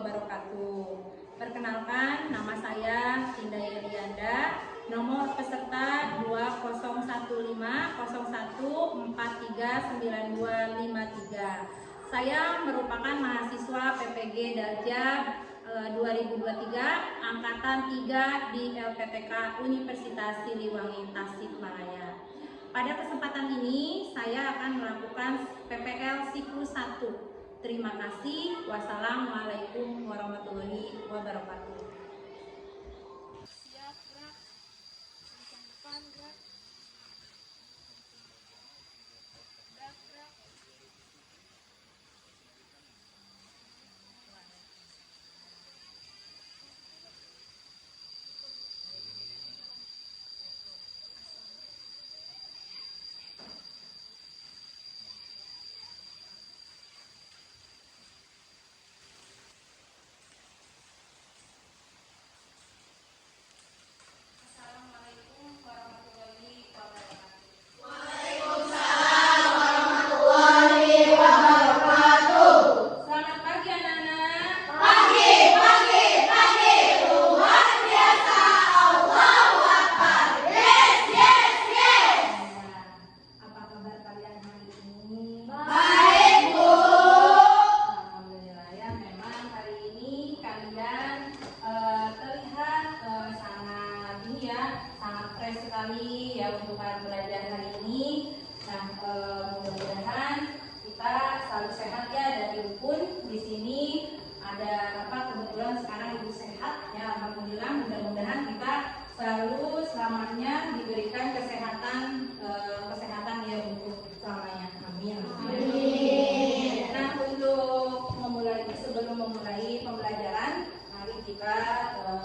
wabarakatuh. Perkenalkan, nama saya Sinda Irianda, nomor peserta 200101439253. Saya merupakan mahasiswa PPG Darjah 2023 angkatan 3 di LPTK Universitas Siliwangi Tasikmalaya. Pada kesempatan ini saya akan melakukan PPL siklus 1. Terima kasih. Wassalamualaikum warahmatullahi wabarakatuh. Siap, gerak. Kencang depan, gerak. Gerak. Assalamualaikum warahmatullahi wabarakatuh. Selamat pagi anak-anak. Apa kabar kalian hari ini? Alhamdulillah ya, memang hari ini kalian terlihat sangat ini ya, sangat fresh sekali ya untuk belajar hari ini. Nah, mudah-mudahan kita selalu sehat ya, dari rukun di sini ada kebetulan sekarang ibu sehat ya, alhamdulillah. Mudah-mudahan kita selalu selamanya diberikan kesehatan ya untuk selamanya. Amin. Nah, sebelum memulai pembelajaran, mari kita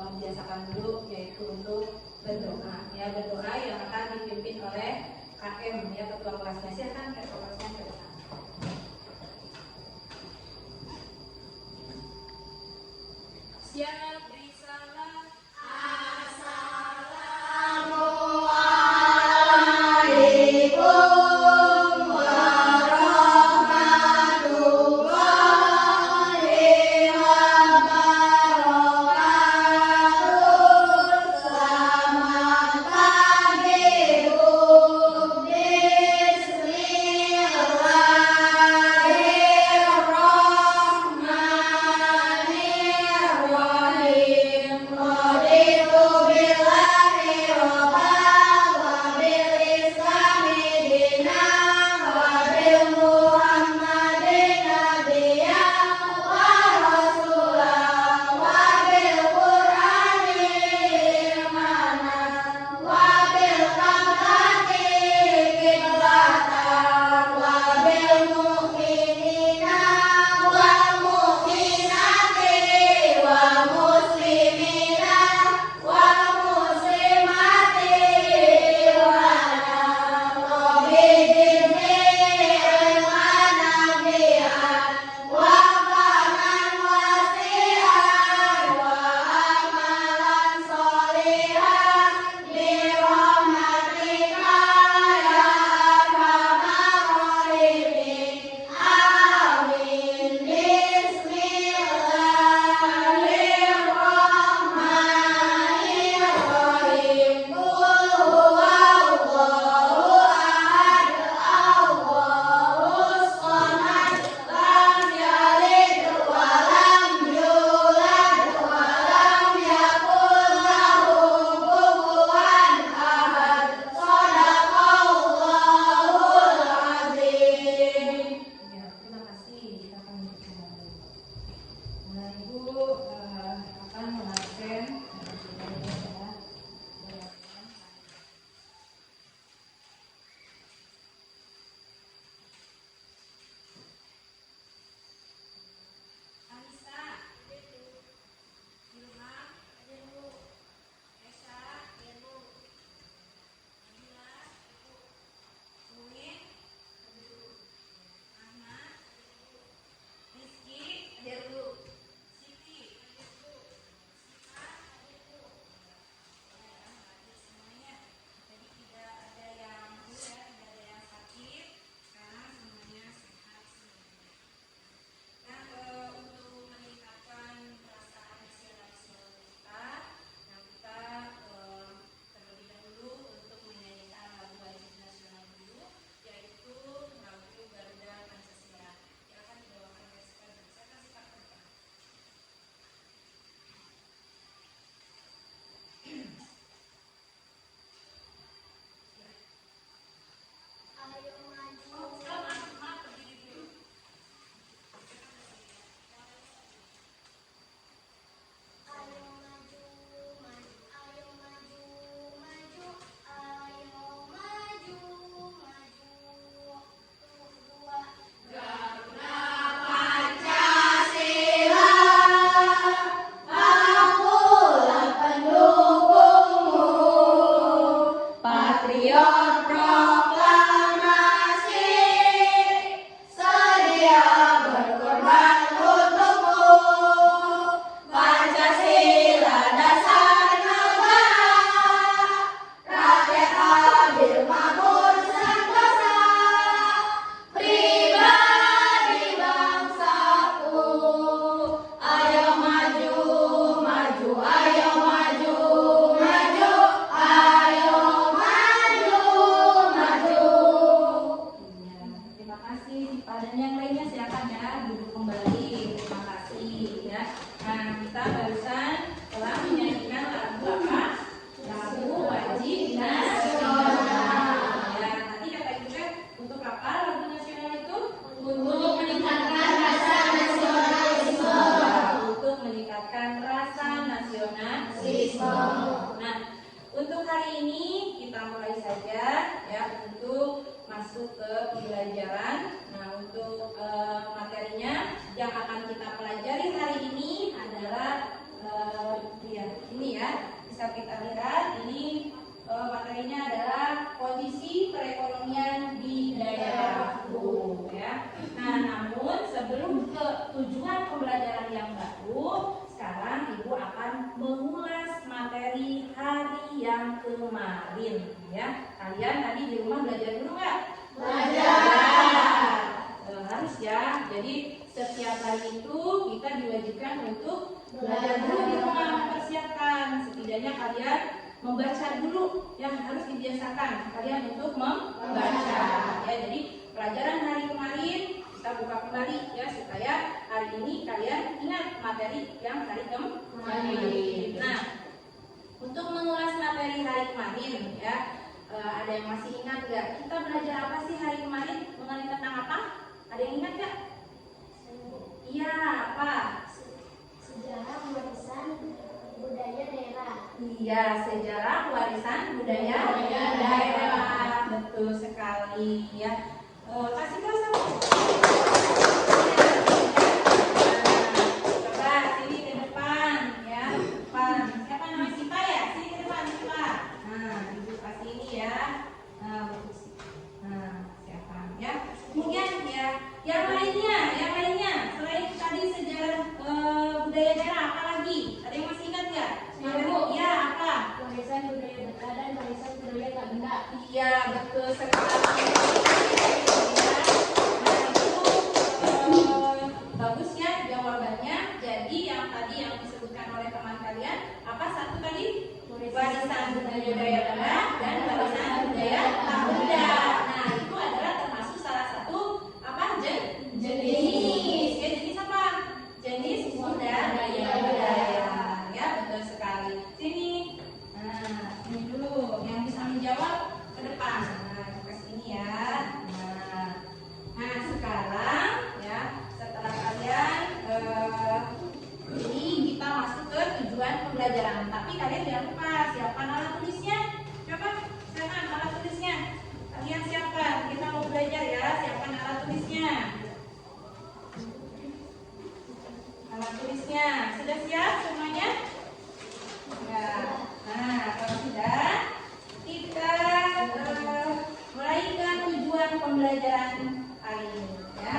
membiasakan dulu, yaitu untuk berdoa ya, berdoa yang akan dipimpin oleh KM ya, ketua kelasnya. Silakan ketua kelasnya ke depan. Siap, risalah. Bismillahirrahmanirrahim. membeli. Terima kasih ya. Nah, kita barusan telah menyanyikan lagu apa? Lagu wajib nasional. Ya, tadi kata ibu kan untuk apa lagu nasional itu? Untuk meningkatkan rasa nasionalisme. Untuk meningkatkan rasa nasionalisme. Nah, untuk hari ini kita mulai saja ya untuk masuk ke pembelajaran. Nah, untuk materinya yang akan kita pelajari hari ini adalah ini ya, bisa kita lihat ini materinya adalah kondisi perekonomian di daerahku ya. Nah, namun sebelum ke tujuan pembelajaran yang baru, sekarang ibu akan mengulas materi hari yang kemarin ya. Kalian tadi di rumah belajar dulu nggak? Belajar. Harus ya. Jadi setiap hari itu kita diwajibkan untuk belajar dulu di rumah, mempersiapkan. Setidaknya kalian membaca dulu, yang harus dibiasakan kalian untuk membaca. Ya, jadi pelajaran hari kemarin kita buka kembali ya supaya hari ini kalian ingat materi yang hari kemarin. Nah, untuk mengulas materi hari kemarin ya, ada yang masih ingat nggak? Kita belajar apa sih hari kemarin? Mengenai tentang apa? Ada yang ingat nggak? Iya, apa? Sejarah warisan budaya daerah. Iya, sejarah warisan budaya daerah. Betul sekali ya. Kasih tahu sama. Coba sini ke depan ya. Depan. Siapa namanya Sipa ya? Sini ke depan Sipa. Nah, ibu kasih ini ya. Nah, siapa ya? Kemudian ya, yang lainnya selain tadi sejarah budaya daerah apa lagi? Ada yang masih ingat nggak? Ya, apa? Warisan budaya Betawi dan warisan budaya tak benda. Iya, betul sekali. Bagus ya jawabannya. Jadi yang tadi yang disebutkan oleh teman kalian apa satu tadi? Warisan budaya daerah dan warisan budaya tak benda. Nah, itu adalah termasuk salah satu apa? Jenis. Ya, jenis apa? Jenis budaya. Ya, betul sekali. Sini. Nah, ini dulu yang bisa menjawab ke depan. Nah, ke sini ya. Nah, sekarang ya setelah kalian ini kita masuk ke tujuan pembelajaran. Tapi kalian jangan lupa siapkan alat tulisnya. Coba siapkan alat tulisnya. Kalian siapkan. Kita mau belajar ya. Siapkan alat tulisnya. Alat tulisnya sudah siap semuanya? Ya. Nah, kalau sudah, kita mulai ke tujuan pembelajaran hari ini ya.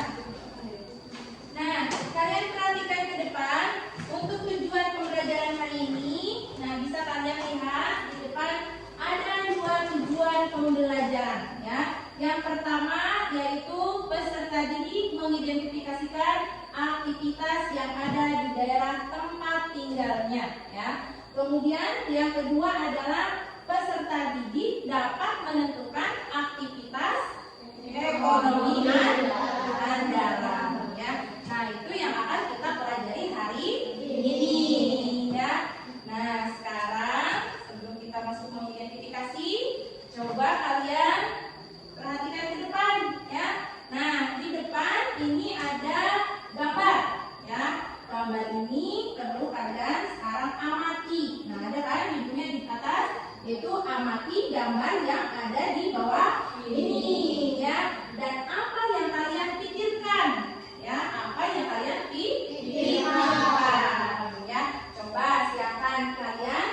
Nah, kalian perhatikan ke depan untuk tujuan pembelajaran hari ini. Nah, bisa kalian lihat di depan ada dua tujuan pembelajaran ya. Yang pertama yaitu peserta didik mengidentifikasikan aktivitas yang ada di daerah tempat tinggalnya ya. Kemudian yang kedua adalah peserta didik dapat menentukan aktivitas ekonomi andalan ya. Nah, itu yang akan kita pelajari hari ini ya. Nah, sekarang sebelum kita masuk mengidentifikasi, coba kalian perhatikan ke depan ya. Nah, di depan ini ada gambar ya. Gambar ini perlu kalian sekarang amati. Nah, ada kan ibunya di atas, itu amati gambar yang ada di bawah ini ya. Dan apa yang kalian pikirkan ya? Apa yang kalian pikirkan ya? Coba silakan kalian.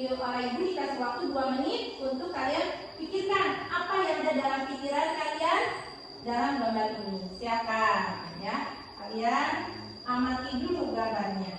Oleh ibu dikasih waktu 2 menit untuk kalian pikirkan apa yang ada dalam pikiran kalian dalam gambar ini. Silakan ya. Kalian amati dulu gambarnya.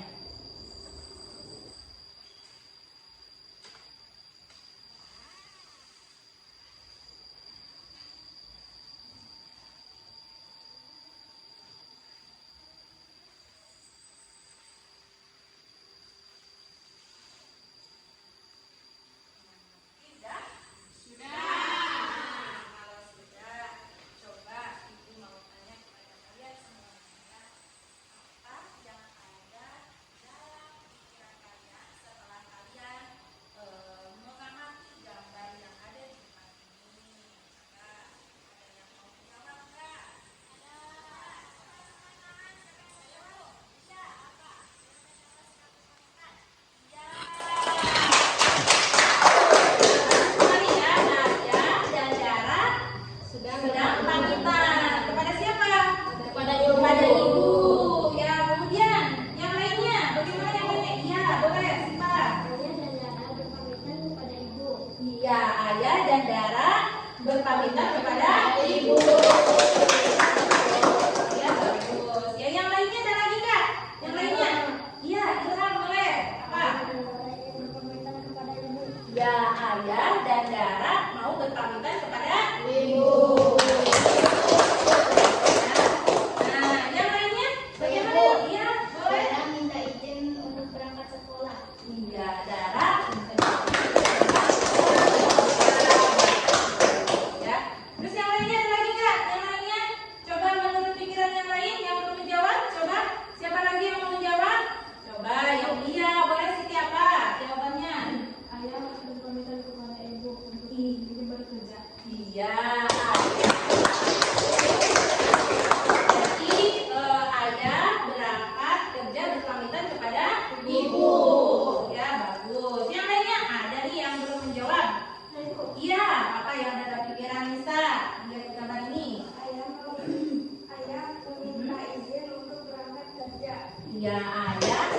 Ya, ayah.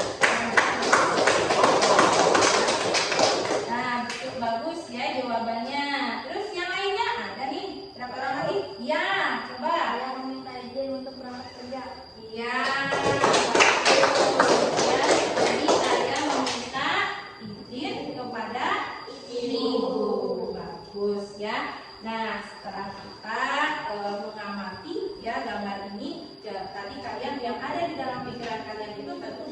Nah, betul, bagus ya jawabannya. Terus yang lainnya ada nih, berapa orang lagi? Ya, coba. Saya meminta izin untuk berangkat kerja. Iya. Ya, jadi saya meminta izin kepada ibu. Bagus ya. Nah, setelah kita mengamati ya gambar ini, tadi kalian yang ada di dalam pikiran kalian itu tentu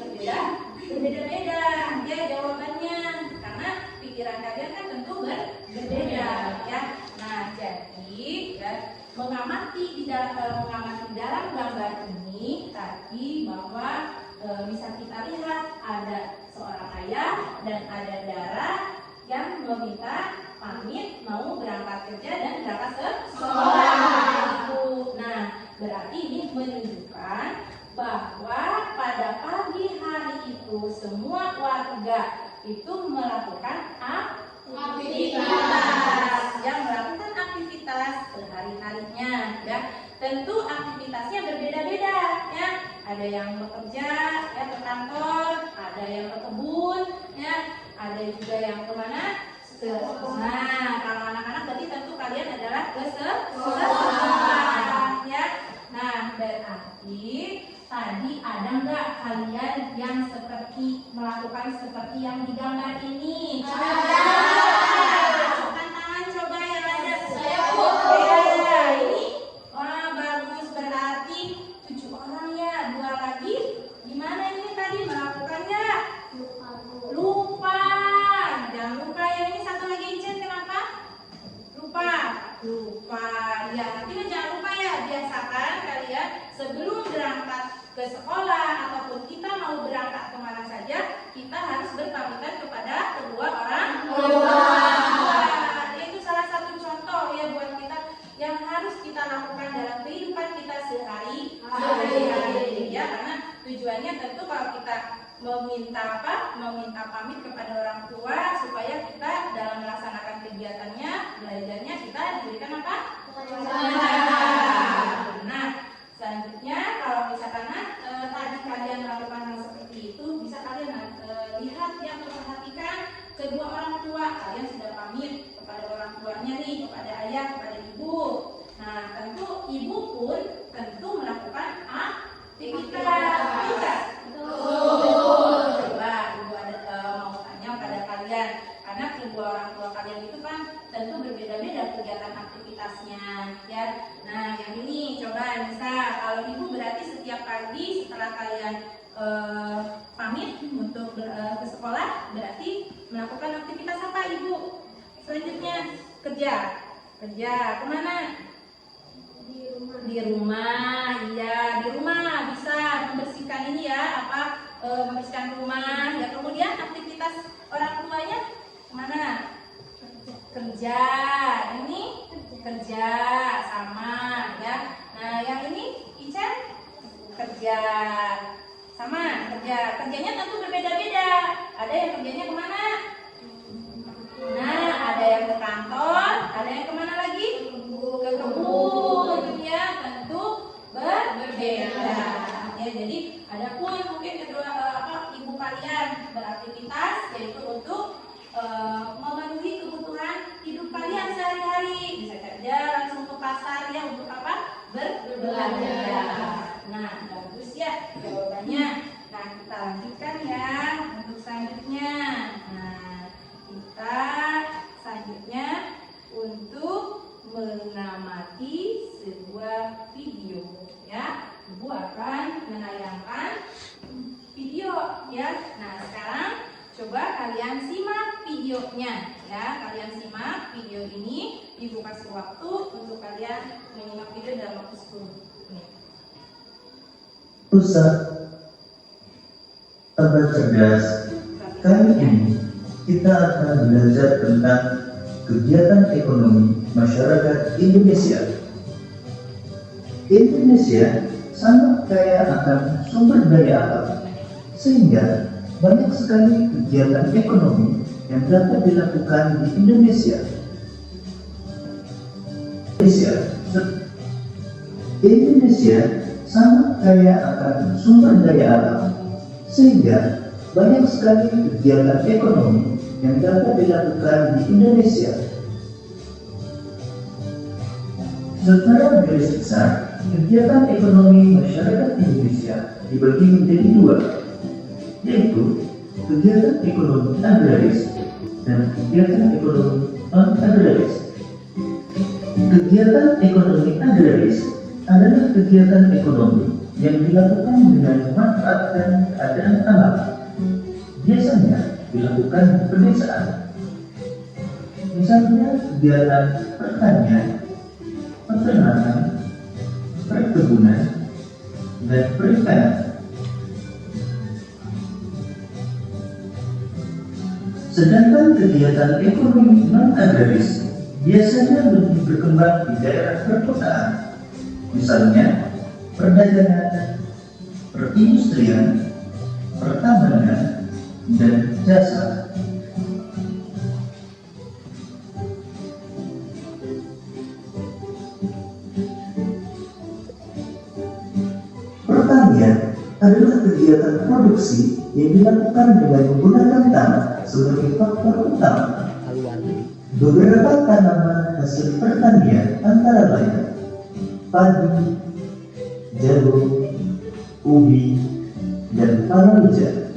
berbeda-beda ya jawabannya, karena pikiran kalian kan tentu berbeda ya. Nah, jadi ya mengamati dalam gambar ini tadi bahwa bisa kita lihat ada seorang ayah dan ada Dara yang meminta pamit mau berangkat kerja dan berangkat sekolah. Nah, berarti ini menunjukkan bahwa pada pagi hari itu semua warga itu melakukan aktivitas, yang melakukan aktivitas sehari-harinya ya. Tentu aktivitasnya berbeda-beda ya. Ada yang bekerja ya ke kantor, ada yang ke kebun ya, ada juga yang kemana? Nah, kalau anak-anak berarti tentu kalian adalah ke sekolah ya. Nah, berarti tadi ada nggak kalian yang melakukan seperti yang digambar ini? Ada. Angkat tangan coba yang ada. Saya Ya, ini wah bagus, berarti 7 orang ya. 2 lagi gimana ini tadi melakukannya? Lupa. Jangan lupa ya, ini satu lagi Ijen, kenapa? Lupa. Ya, nanti jangan lupa ya, biasakan kalian sebelum berangkat ke sekolah ataupun kita mau berangkat kemana saja, kita harus berpamitan kepada kedua orang tua. Itu salah satu contoh ya buat kita yang harus kita lakukan dalam kehidupan kita sehari-hari ya, karena tujuannya tentu kalau kita meminta pamit kepada orang tua supaya kita dalam melaksanakan kegiatannya, belajarnya kita diberikan apa? Nah, selanjutnya kalau misalkan tadi kalian melakukan hal seperti itu, bisa kalian lihat yang perhatikan kedua orang tua kalian sudah pamit kepada orang tuanya nih, kepada ayah, kepada ibu. Nah, tentu ibu pun tentu melakukan aktivitas. Coba ibu mau tanya pada kalian, karena kedua orang tua kalian itu kan tentu berbeda-beda kegiatan aktivitasnya ya. Nah, yang ini coba misal kalau ibu berarti setiap pagi setelah kalian pamit untuk ke sekolah berarti melakukan aktivitas apa ibu? Selanjutnya kerja kemana? Di rumah, iya di rumah bisa membersihkan ini ya membersihkan rumah ya. Kemudian aktivitas orang tuanya kemana? Kerja, ini kerja sama ya. Nah yang ini Ican kerja sama, kerjanya tentu berbeda-beda. Ada yang kerjanya kemana? Nah ada yang ke kantor, ada yang kemana lagi? Ke kebun ya, tentu berbeda ya. Jadi ada pun mungkin kedua ibu kalian beraktivitas yaitu untuk memenuhi kebutuhan hidup kalian sehari-hari, bisa saja langsung ke pasar ya untuk apa? Berbelanja. Nah bagus ya jawabannya. Nah kita lanjutkan ya untuk selanjutnya. Nah kita selanjutnya untuk mengamati sebuah video ya. Ibu akan menayangkan video ya. Nah sekarang coba kalian simak videonya ya. Kalian simak video ini, Ibu kasih waktu untuk kalian menyimak video dalam waktu 10 menit. Pusat Tebak Cerdas. Kali ini kita akan belajar tentang kegiatan ekonomi masyarakat Indonesia. Indonesia sangat kaya akan sumber daya alam, sehingga banyak sekali kegiatan ekonomi yang dapat dilakukan di Indonesia. Indonesia sangat kaya akan sumber daya alam, sehingga banyak sekali kegiatan ekonomi yang dapat dilakukan di Indonesia. Secara garis besar, kegiatan ekonomi masyarakat Indonesia dibagi menjadi dua, yaitu kegiatan ekonomi agraris dan kegiatan ekonomi non-agraris. Kegiatan ekonomi agraris adalah kegiatan ekonomi yang dilakukan dengan memanfaatkan keadaan alam. Biasanya dilakukan di pedesaan. Misalnya kegiatan pertanian, peternakan, perkebunan, dan perikanan. Sedangkan kegiatan ekonomi non-agraris biasanya lebih berkembang di daerah perkotaan, misalnya perdagangan, perindustrian, pertambangan, dan jasa. Pertanian adalah kegiatan produksi yang dilakukan dengan menggunakan tanah sebagai faktor utama. Beberapa tanaman hasil pertanian antara lain padi, jagung, ubi, dan palawija.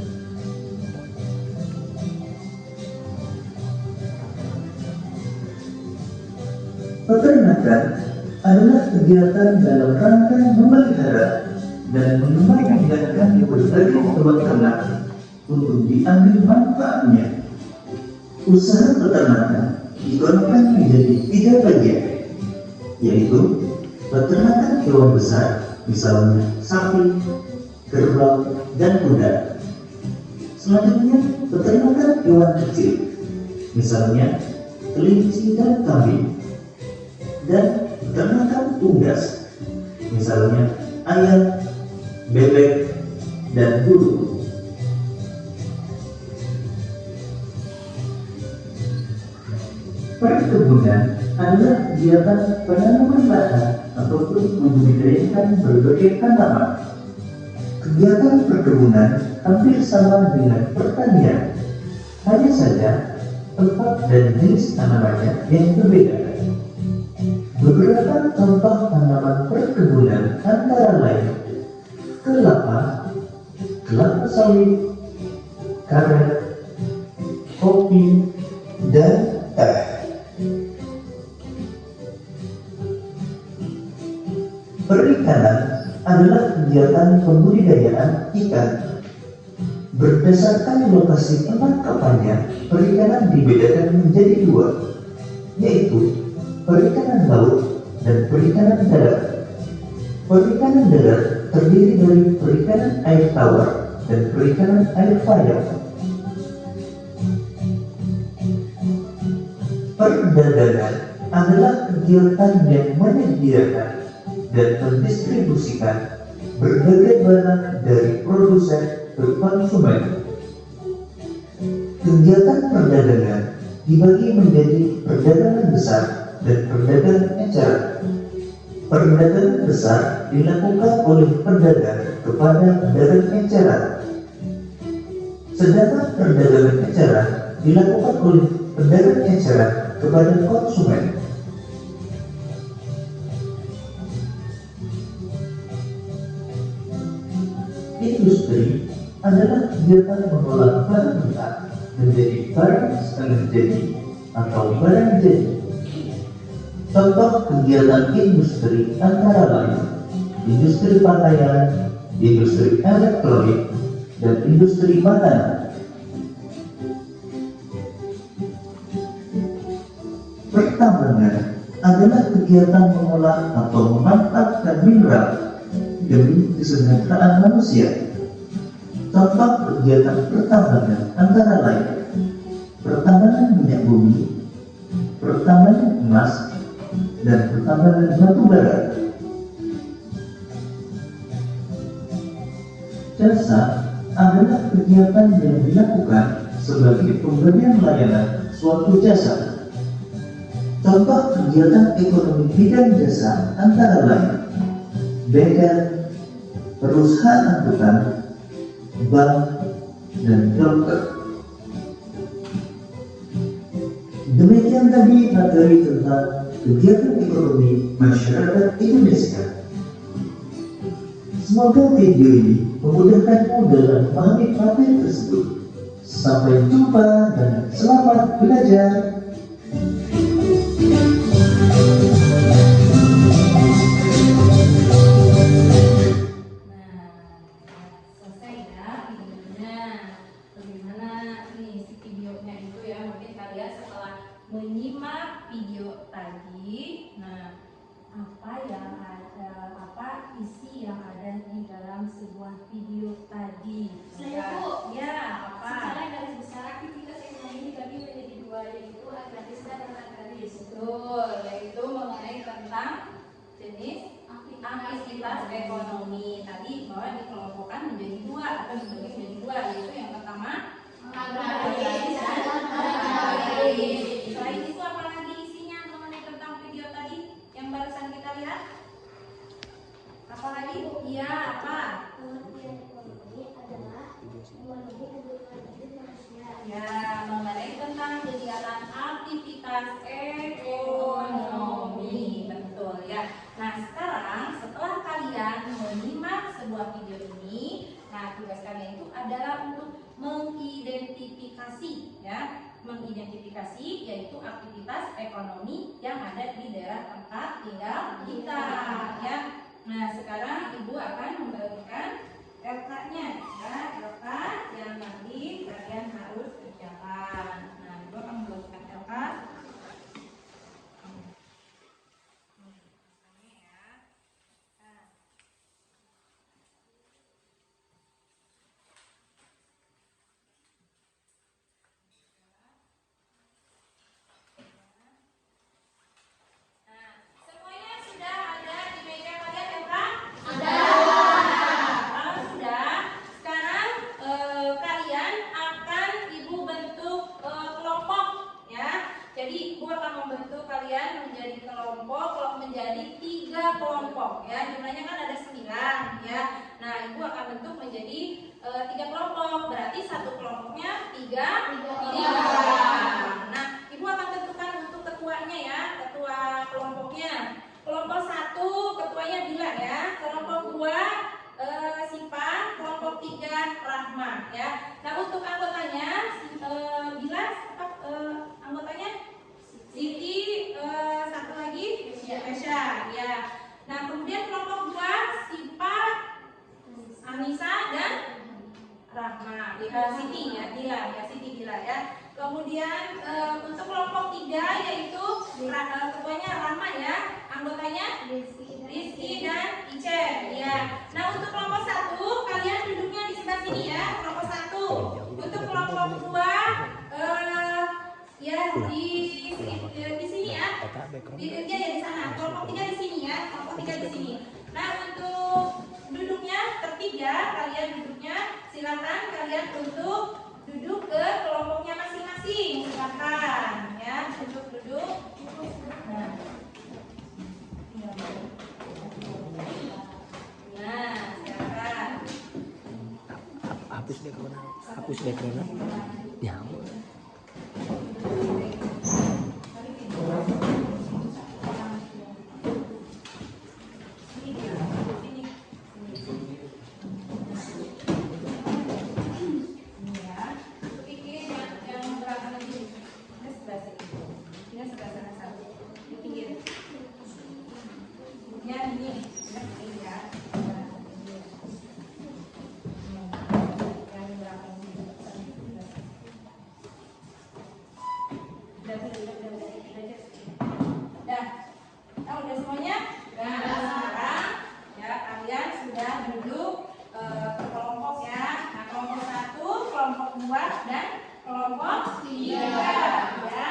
Peternakan adalah kegiatan dalam rangka memelihara dan mengembangkan berbagai hewan ternak untuk diambil manfaatnya. Usaha peternakan digolongkan menjadi 3 bagian, yaitu peternakan hewan besar, misalnya sapi, kerbau, dan kuda. Selanjutnya, peternakan hewan kecil, misalnya kelinci dan kambing, dan peternakan unggas, misalnya ayam, bebek, dan burung. Perkebunan adalah kegiatan penanaman lahan ataupun membudidayakan berbagai tanaman. Kegiatan perkebunan hampir sama dengan pertanian, hanya saja tempat dan jenis tanamannya yang berbeda. Beberapa contoh tanaman perkebunan antara lain kelapa, kelapa sawit, karet, kopi, dan teh. Perikanan adalah kegiatan pembudidayaan ikan. Berdasarkan lokasi penangkapannya, perikanan dibedakan menjadi 2, yaitu perikanan laut dan perikanan darat. Perikanan darat terdiri dari perikanan air tawar dan perikanan air payau. Perdagangan adalah kegiatan yang menyediakan dan mendistribusikan berbagai barang dari produsen ke konsumen. Kegiatan perdagangan dibagi menjadi perdagangan besar dan perdagangan eceran. Perdagangan besar dilakukan oleh pedagang kepada pedagang eceran, sedangkan perdagangan eceran dilakukan oleh pedagang eceran kepada konsumen. Industri adalah kegiatan mengolah barang mentah menjadi barang setengah jadi atau barang jadi. Contoh kegiatan industri antara lain industri pakaian, industri elektronik, dan industri makanan. Pertambangan adalah kegiatan mengolah atau memanfaatkan mineral demi kesejahteraan manusia. Contoh kegiatan pertambangan antara lain pertambangan minyak bumi, pertambangan emas, dan pertambangan batu bara. Jasa adalah kegiatan yang dilakukan sebagai pemberian layanan suatu jasa. Contoh kegiatan ekonomi bidang jasa antara lain bengkel, perusahaan angkutan, bank, dan dokter. Demikian tadi materi tentang kegiatan ekonomi masyarakat Indonesia. Semoga video ini memudahkanmu dalam memahami materi tersebut. Sampai jumpa dan selamat belajar. Selesai ya videonya. Bagaimana nih si videonya itu ya, mungkin kalian setelah menyimak video tadi, nah apa yang ada, apa isi yang ada di dalam sebuah video tadi? Saya, Bu. Ya, apa? Secara garis besar aktivitas ekonomi dibagi menjadi dua, yaitu agraris dan non-agraris. Betul, yaitu mengenai tentang jenis aktivitas ekonomi tadi, bahwa dikelompokkan menjadi dua atau dibagi menjadi dua, yaitu yang pertama Agraris dan non-agraris. Selain itu apa lagi isinya mengenai tentang video tadi yang barusan kita lihat? Apa lagi? Iya, apa? Pengertian ekonomi adalah memenuhi kebutuhan hidup manusia. Ya, mengenai tentang kegiatan aktivitas ekonomi. Betul ya. Nah, sekarang setelah kalian menyimak sebuah video ini, nah tugas kalian itu adalah untuk mengidentifikasi ya, mengidentifikasi yaitu aktivitas ekonomi yang ada di daerah tempat tinggal kita ya. Nah, sekarang Ibu akan membagikan LK-nya ya, LK yang nanti kalian harus kerjakan. Nah, Ibu akan membagikan LK. Semuanya sudah ada di meja kalian ya, Pak? Kalau sudah, sekarang kalian akan Ibu bentuk kelompok ya. Jadi Ibu akan membentuk kalian menjadi kelompok menjadi 3 kelompok ya. Jumlahnya kan ada 9 ya. Nah, Ibu akan bentuk menjadi 3 kelompok. Berarti satu kelompoknya 3. Nah, Ibu akan tentukan untuk ketuanya ya, ketua kelompoknya. Kelompok 1 ketuanya Bila ya, kelompok 2 Sipa, kelompok 3 Rahma ya. Nah, untuk anggotanya Bila anggotanya Siti, satu lagi Mesya ya. Nah, kemudian kelompok 2 Sipa, Anissa dan Rahma, Siti ya, Siti Bila ya. Kemudian untuk kelompok 3 yaitu ketuanya Rahma ya, anggotanya Rizky dan Ice ya. Nah, untuk kelompok 1 kalian duduknya di sebelah sini ya, kelompok 1. Untuk kelompok 2 ya di sini ya. Di sana. Kelompok 3 di sini ya, kelompok 3 di sini. Nah, untuk duduknya tertib ya, kalian duduknya silakan kalian untuk duduk ke kelompoknya masing-masing. Silakan ya untuk duduk. Nah, silakan. Hapus background. Ya. Udah semuanya? Nah, sekarang ya kalian sudah duduk ke kelompok ya. Nah, kelompok 1, kelompok 2 dan kelompok 3 ya.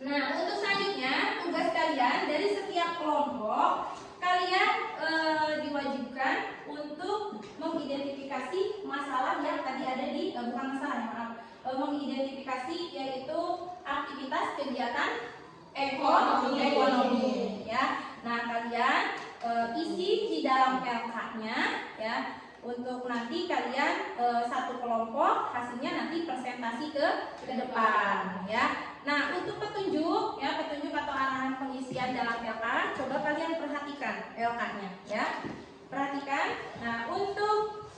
Nah, untuk selanjutnya tugas kalian dari setiap kelompok kalian diwajibkan untuk mengidentifikasi masalah yang tadi ada di bukan masalah ya, maaf. Mengidentifikasi yaitu aktivitas kegiatan ekonomi ya. Nah, kalian isi di dalam LK-nya ya. Untuk nanti kalian satu kelompok hasilnya nanti presentasi ke depan ya. Nah, untuk petunjuk ya, petunjuk atau arahan pengisian dalam LK, coba kalian perhatikan LK-nya ya. Perhatikan. Nah, untuk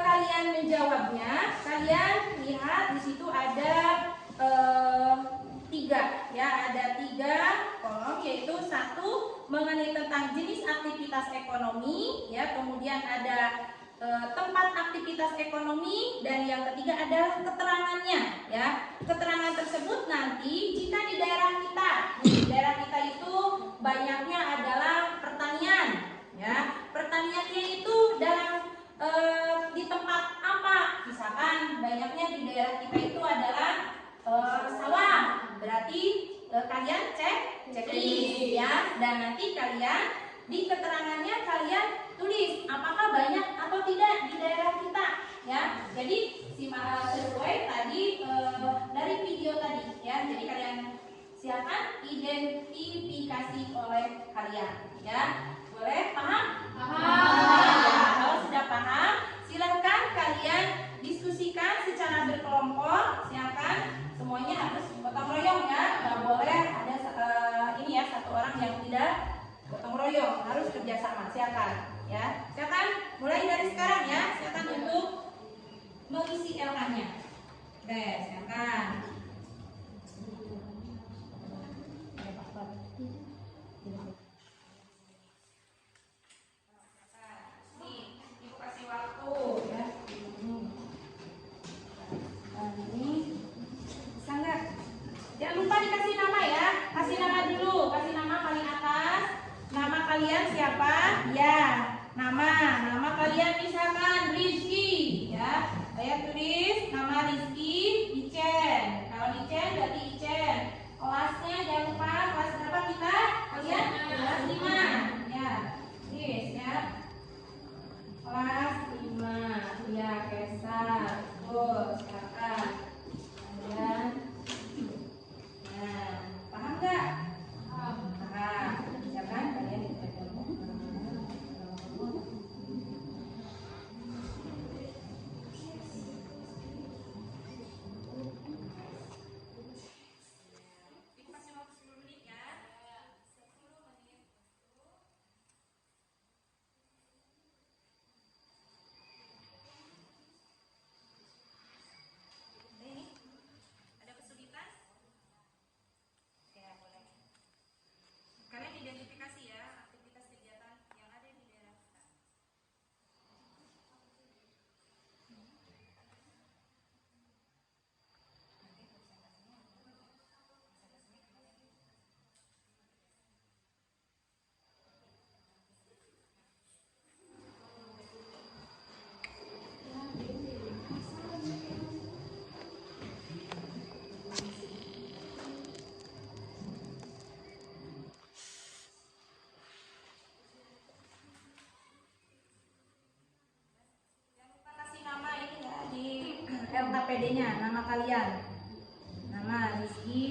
kalian menjawabnya, kalian lihat di situ ada 3 ya, ada 3 kolom, yaitu 1 mengenai tentang jenis aktivitas ekonomi ya, kemudian ada tempat aktivitas ekonomi, dan yang ketiga adalah keterangannya ya. Keterangan tersebut nanti jika di daerah kita itu banyaknya adalah pertanian ya. Pertaniannya itu dalam di tempat apa? Misalkan banyaknya di daerah kita itu adalah sawah, berarti kalian cek list ya, dan nanti kalian di keterangannya kalian tulis apakah banyak atau tidak di daerah kita ya. Jadi sesuai tadi dari video tadi ya. Jadi kalian silakan identifikasi oleh kalian ya. Boleh? Paham? Ya, kalau sudah paham, silahkan kalian diskusikan secara berkelompok. Silakan semuanya harus gotong royong ya. Nggak boleh ada ini ya, satu orang yang tidak gotong royong, harus kerjasama. Silakan ya. Silakan mulai dari sekarang ya. Silakan untuk mengisi LK-nya. Oke, silakan. Nih, Ibu kasih waktu ya. Ini bisa nggak? Jangan lupa dikasih nama ya. Kasih nama dulu. Kasih nama paling atas. Nama kalian siapa? Ya, nama kalian misalkan Rizky ya. Saya tulis nama Rizky Icen. Kalau Icen berarti Icen. Kelasnya jangan lupa, kelas berapa kita? Kalian kelas 5 ya. Tulis ya. Kelas 5 ya, Kesar. Terus kakak. Kemudian nah, paham nggak? Paham. Silakan kalian dibaca. Dikasih waktu 10 menit ya. 10 menit. Ini ada kesulitan? Ya, boleh. Kalian identifikasi ya aktivitas kegiatan yang ada di daerah kita. Jangan lupa kasih nama ini ya di LKPD-nya, nama kalian. Nama Rizky,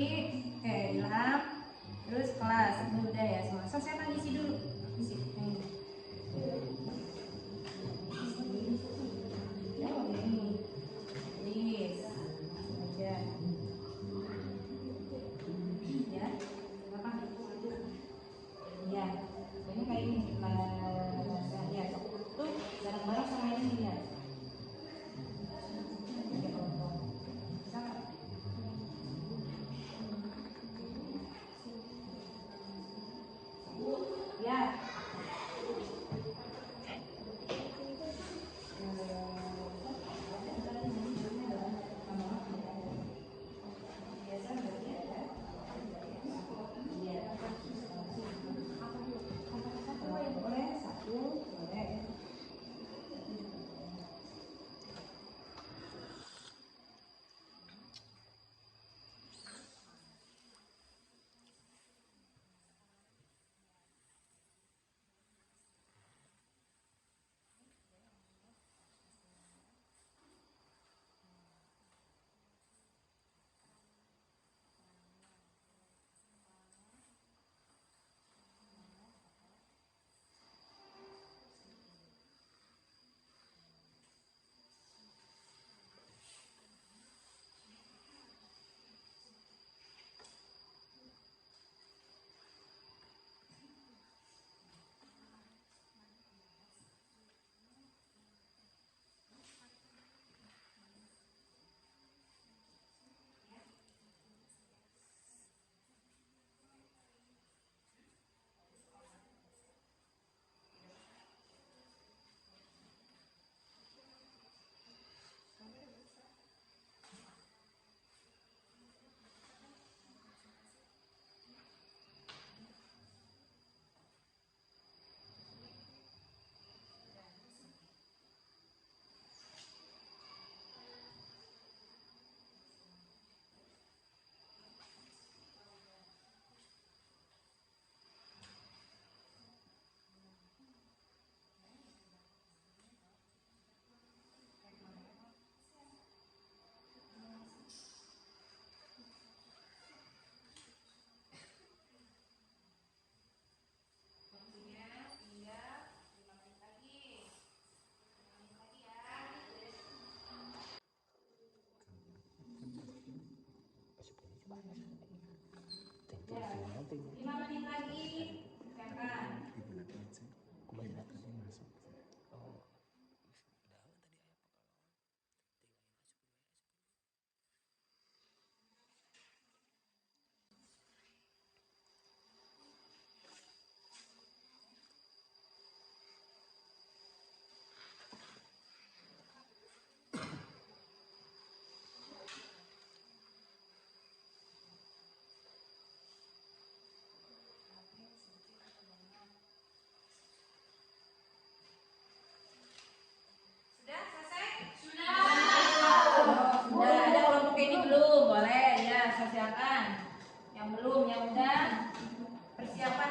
Ilham, terus kelas. Ini udah ya semua. So, saya akan isi dulu. Isi. Ini. Oh, ini. Tulis. Aja. Ya. Apa? Ya. Ini kayak ini. Ya, tuh bareng-bareng sama ini ya. Ya.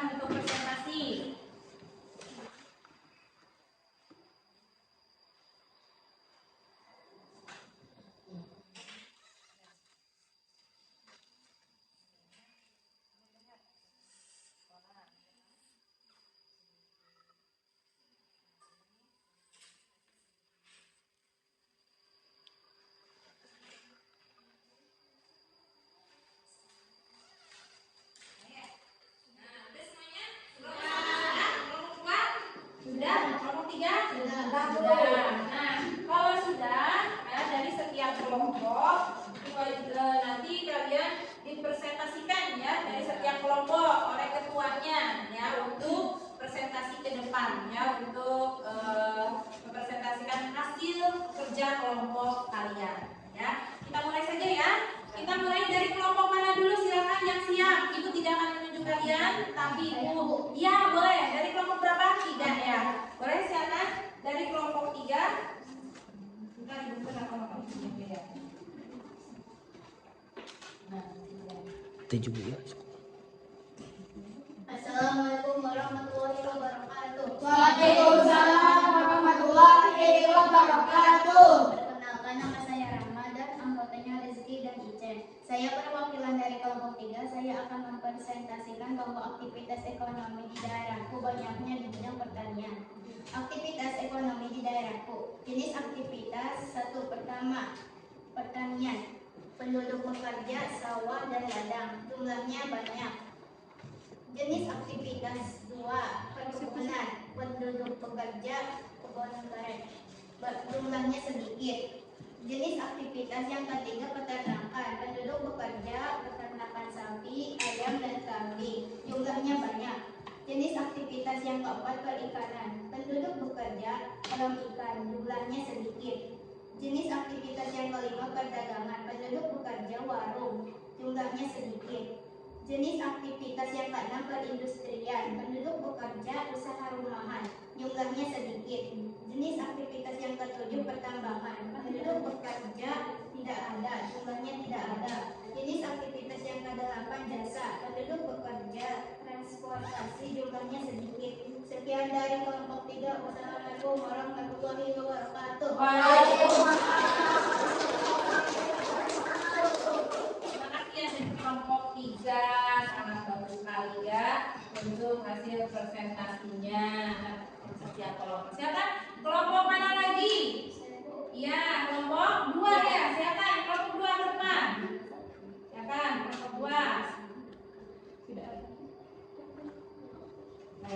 silakan untuk presentasi. Sudah, kelompok 3? Sudah. Nah, kalau sudah, ya, dari setiap kelompok nanti kalian dipresentasikan ya dari setiap kelompok oleh ketuanya ya untuk presentasi ke depan ya untuk mempresentasikan hasil kerja kelompok kalian ya. Kita mulai saja ya. Kita mulai dari kelompok mana dulu, silakan yang siap. Ibu tidak akan menunjuk kalian, tapi ibu ya boleh. Dari kelompok berapa? 3 ya. Boleh silakan dari kelompok 3. Bukan ibu pernah kelompok 3 ya. Nah, Kita juga ya. Assalamualaikum warahmatullahi wabarakatuh. Waalaikumsalam warahmatullahi wabarakatuh. Perkenalkan, nama saya Rahma dan anggotanya Rezeki dan Icen. Saya perwakilan dari kelompok 3. Saya akan mempresentasikan kelompok aktivitas ekonomi di daerahku, banyaknya di bidang pertanian. Aktivitas ekonomi di daerahku. Jenis aktivitas 1. Pertama, pertanian. Penduduk bekerja, sawah dan ladang. Jumlahnya banyak. Jenis aktivitas 2. Perkebunan. Penduduk bekerja, kebun karet. Jumlahnya sedikit. Jenis aktivitas yang ketiga, peternakan. Penduduk bekerja, peternakan sapi, ayam, dan kambing. Jumlahnya banyak. Jenis aktivitas yang keempat, perikanan. Penduduk bekerja, kolam ikan. Jumlahnya sedikit. Jenis aktivitas yang kelima, perdagangan. Penduduk bekerja, warung. Jumlahnya sedikit. Jenis aktivitas yang keenam, perindustrian. Penduduk bekerja, usaha rumahan. Jumlahnya sedikit. Jenis aktivitas yang ketujuh, pertambangan. Penduduk bekerja tidak ada, jumlahnya tidak ada. Jenis aktivitas yang kedelapan, jasa. Penduduk bekerja, transportasi. Jumlahnya sedikit. Sekian dari kelompok 3. Wassalamualaikum warahmatullahi wabarakatuh. terima kasih ya dari kelompok 3, sangat bagus sekali ya untuk hasil presentasinya setiap kelompok. Silakan kelompok mana lagi? Iya, kelompok 2 ya. Silakan kelompok 2 ke depan. Silakan kelompok 2.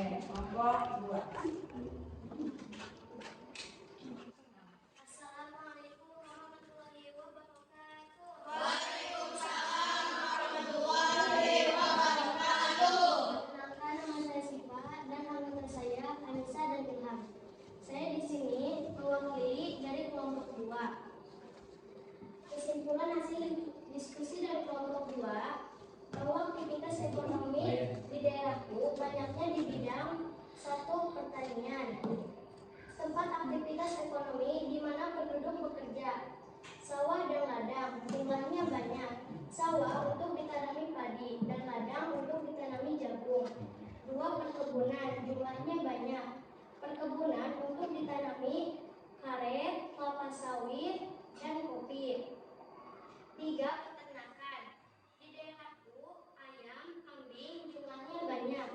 Kelompok 2. Assalamualaikum warahmatullahi wabarakatuh. Perkenalkan, nama saya Siva dan anggota saya Anissa dan Ilham. Saya di sini mewakili dari kelompok 2. Kesimpulan hasil diskusi dari kelompok 2 bahwa aktivitas ekonomi di daerahku banyaknya di bidang 1. Pertanian. Tempat aktivitas ekonomi di mana penduduk bekerja, sawah dan ladang. Jumlahnya banyak. Sawah untuk ditanami padi dan ladang untuk ditanami jagung. 2. Perkebunan. Jumlahnya banyak. Perkebunan untuk ditanami karet, kelapa sawit, dan kopi. 3. Peternakan. Di daerahku ayam, kambing jumlahnya banyak.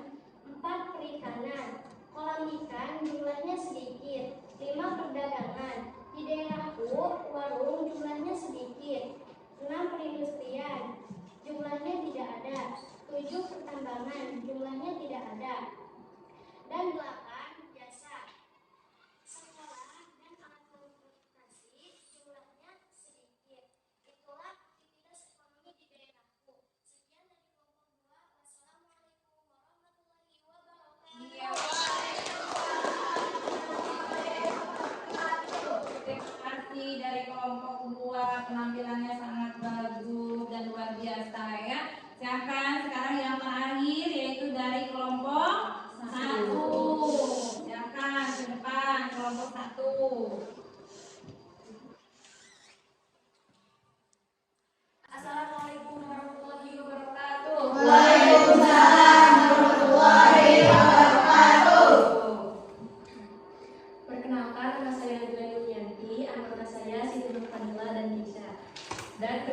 4. Perikanan. Kolam ikan jumlahnya sedikit. 5. Perdagangan. Di daerahku warung jumlahnya sedikit. 6. Perindustrian. Jumlahnya tidak ada. 7. Pertambangan. Jumlahnya tidak ada. Dan 8. Jasa. Sekolah dan alat transportasi jumlahnya sedikit. Itulah aktivitas ekonomi di daerahku. Sekian dari kelompok 2. Wassalamualaikum warahmatullahi wabarakatuh. Iya. Terima kasih dari kelompok 2, penampilannya sangat bagus dan luar biasa ya. Silakan sekarang yang terakhir yaitu dari kelompok 1.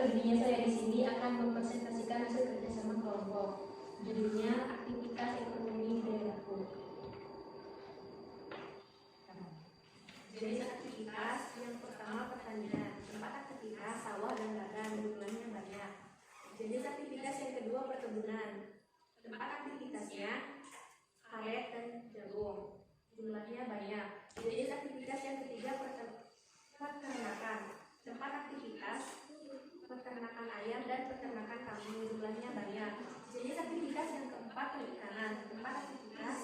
berdirinya saya di sini akan mempresentasikan hasil kerjasama kelompok. Judulnya aktivitas ekonomi daerahku. Jenis aktivitas yang pertama pertanian. Tempat aktivitas sawah dan ladang, jumlahnya banyak. Jenis aktivitas yang kedua perkebunan. Tempat aktivitasnya karet dan jagung, jumlahnya banyak. Jenis aktivitas yang ketiga peternakan. Tempat aktivitas peternakan ayam dan peternakan kambing, jumlahnya banyak. Jenis aktivitas yang keempat perikanan. Tempat aktivitas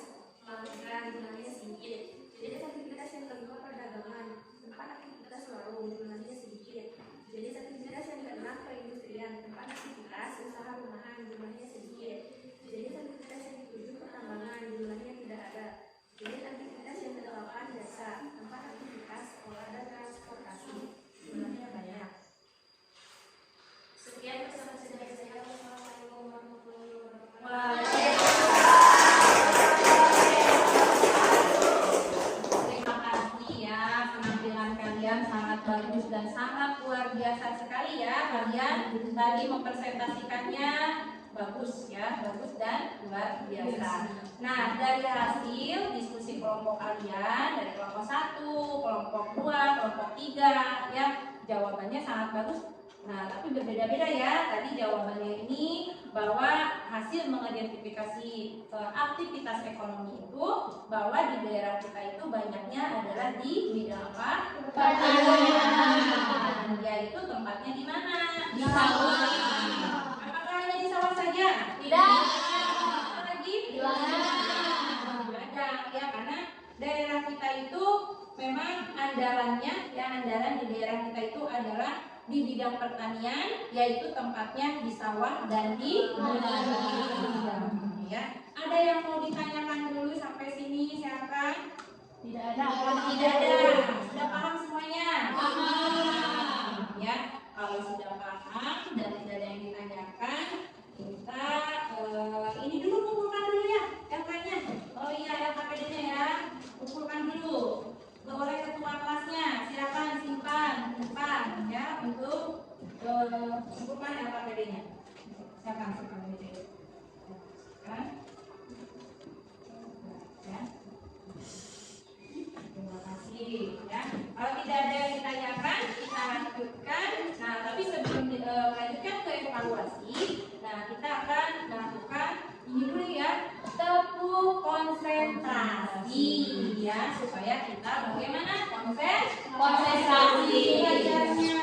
ikan, jumlahnya sedikit. Jenis aktivitas yang kelima perdagangan. Tempat aktivitas warung, jumlahnya sedikit. Jenis aktivitas yang keenam perindustrian. Tempat aktivitas usaha rumahan, jumlahnya sedikit. Jenis aktivitas yang ketujuh pertambangan, jumlahnya tidak ada. Jenis aktivitas yang kedelapan jasa. Tempat aktivitas sekolah dan transportasi, jumlahnya banyak. Sekian presentasi dari saya. Wassalamualaikum warahmatullahi wabarakatuh. Terima kasih ya, penampilan kalian sangat bagus dan sangat luar biasa sekali ya. Kalian tadi mempresentasikannya bagus ya, bagus dan luar biasa. Nah, dari hasil diskusi kelompok kalian, dari kelompok 1, kelompok 2, kelompok 3 ya, jawabannya sangat bagus. Nah, tapi berbeda-beda ya. Tadi jawabannya ini bahwa hasil mengidentifikasi aktivitas ekonomi itu bahwa di daerah kita itu banyaknya adalah di bidang apa? Pertanian. Yaitu tempatnya di mana? Di sawah. Apakah hanya di sawah saja? Tidak. Apa lagi? Di ladang. Ya, karena daerah kita itu memang andalannya, ya andalan di daerah kita itu adalah di bidang pertanian, yaitu tempatnya di sawah dan di ladang. Ya, ada yang mau ditanyakan dulu sampai sini siapa? Tidak ada. Tidak ada. Sudah paham semuanya? Paham. Ya, kalau sudah paham dan tidak ada yang ditanyakan, kita ini dulu kumpulkan dulu ya, yang tanya. Oh iya, LKPD-nya ya, kumpulkan dulu. Oleh ketua kelasnya, silakan simpan ya untuk kumpulkan LKPD-nya. Silakan simpan LKPD. Ya. Terima kasih ya. Kalau tidak ada yang ditanyakan, kita lanjutkan. Nah, tapi sebelum melanjutkan ke evaluasi, nah kita akan melakukan ini dulu ya, tepuk konsentrasi ya, supaya kita bagaimana konsentrasi belajarnya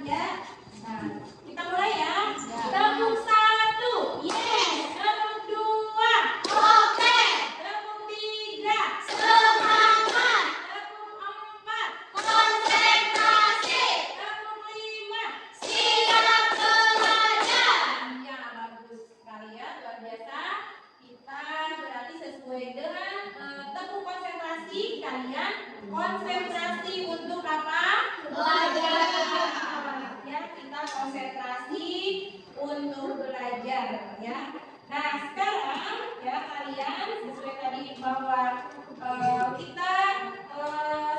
ya. Nah, kita mulai ya. Tepuk 1, yes. Tepuk 2, oke. Tepuk 3, semangat. Tepuk 4, konsentrasi. Tepuk 5, siap belajar. Ya, bagus sekali ya, luar biasa. Kita berarti sesuai dengan tepuk konsentrasi kalian. Konsentrasi untuk apa? Belajar. Ya, kita konsentrasi untuk belajar ya. Nah, sekarang ya kalian sesuai tadi bahwa kita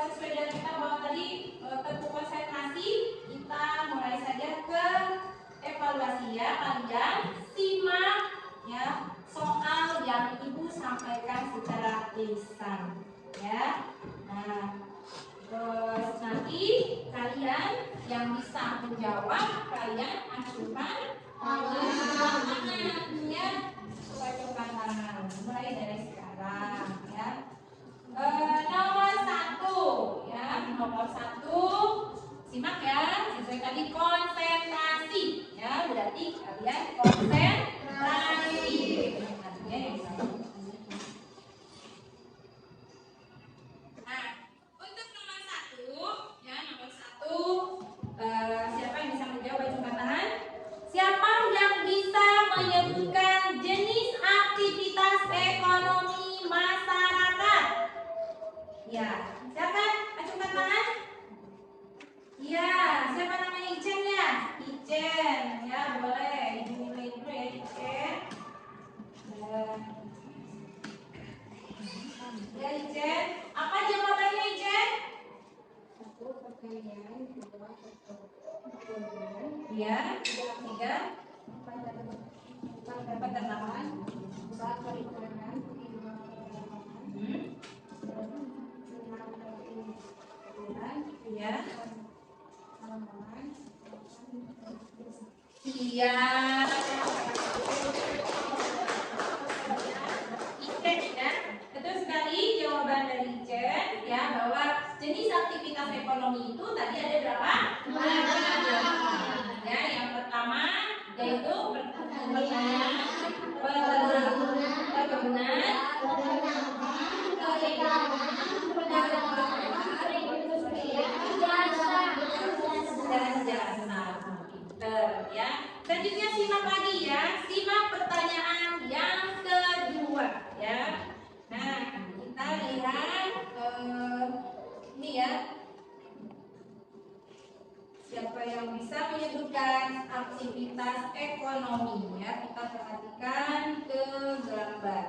sesuai dengan kita bahwa tadi tepuk konsentrasi, kita mulai saja ke evaluasi ya. Kalian simak ya soal yang ibu sampaikan secara lisan ya. Nah, terus nanti kalian yang bisa menjawab, kalian ajukan tangan ya, ajukan tangan mulai dari sekarang ya. Nomor 1 ya, nomor 1 simak ya, sesuai tadi konsentrasi ya, berarti kalian konsentrasi. Artinya yang bisa. Nah, untuk nomor 1 ya, nomor 1 siapa yang bisa menjawab, ajukan tangan. Siapa yang bisa menyebutkan jenis aktivitas ekonomi masyarakat? Ya, siapa? Ajukan tangan. Ya, siapa namanya? Ijen ya? Ijen, ya boleh. Ibu nilai dulu ya Ijen. Ya Ijen, apa jawabannya Ijen? 1 pertanyaan, 2 pertanyaan, Ya, 3. Peternakan. Ya. Iya. Ijen ya. Betul sekali jawaban dari Ijen ya, bahwa jenis aktivitas ekonomi itu tadi ada berapa? Ya, yang pertama yaitu perkebunan, dan jasa. Pinter ya. Selanjutnya simak lagi ya. Simak pertanyaan yang kedua ya. Nah, kita lihat ini ya. Siapa yang bisa menyebutkan aktivitas ekonomi ya? Kita perhatikan ke gambar.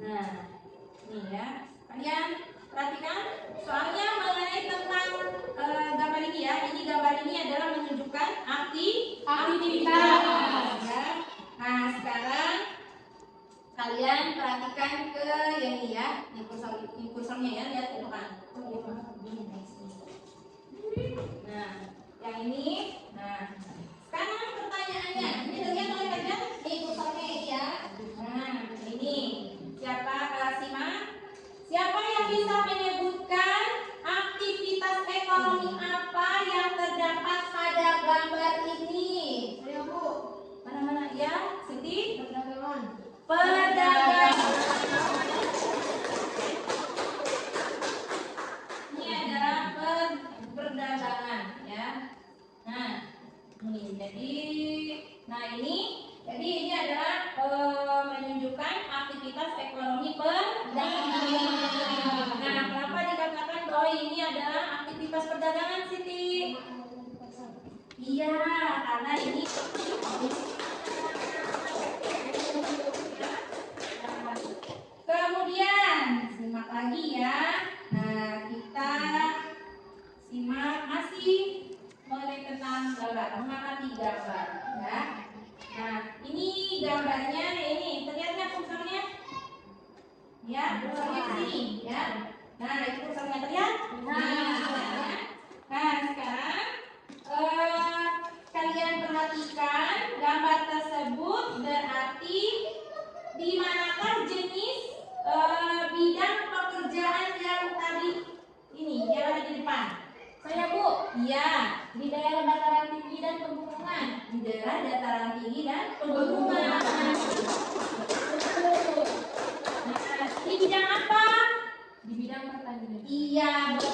Nah, ini ya. Kalian perhatikan soalnya mengenai tentang gambar ini ya. Ini gambar ini adalah menunjukkan aktivitas ya. Nah, sekarang kalian perhatikan ke yang ini ya. Ini kursornya ya, lihat ke depan. Nah, yang ini. Nah, sekarang pertanyaannya, ini terlihat oleh kalian di kursornya ini ya. Nah, ini siapa siapa yang bisa menyebutkan aktivitas ekonomi apa yang terdapat pada gambar ini? Saya Bu. Mana ya, Siti? Perdagangan. Perdagangan. Ini adalah perdagangan ya. Nah, jadi ini adalah menunjukkan aktivitas ekonomi perdagangan. Nah, kenapa dikatakan bahwa ini adalah aktivitas perdagangan, Siti? Iya, karena ini kemudian simak lagi ya. Nah, kita simak masih mengenai tentang gambar, mengamati gambar ya. Nah, ini gambarnya ini terlihatnya kursornya ya, kursornya ke sini ya. Nah, itu kursornya terlihat. Nah, sekarang kalian perhatikan gambar tersebut, berarti di manakah jenis bidang pekerjaan yang tadi ini yang ada di depan? Saya Bu. Iya. Di daerah dataran tinggi dan pegunungan. Di daerah dataran tinggi dan pegunungan. Nah, di bidang apa? Di bidang pertanian. Iya, betul.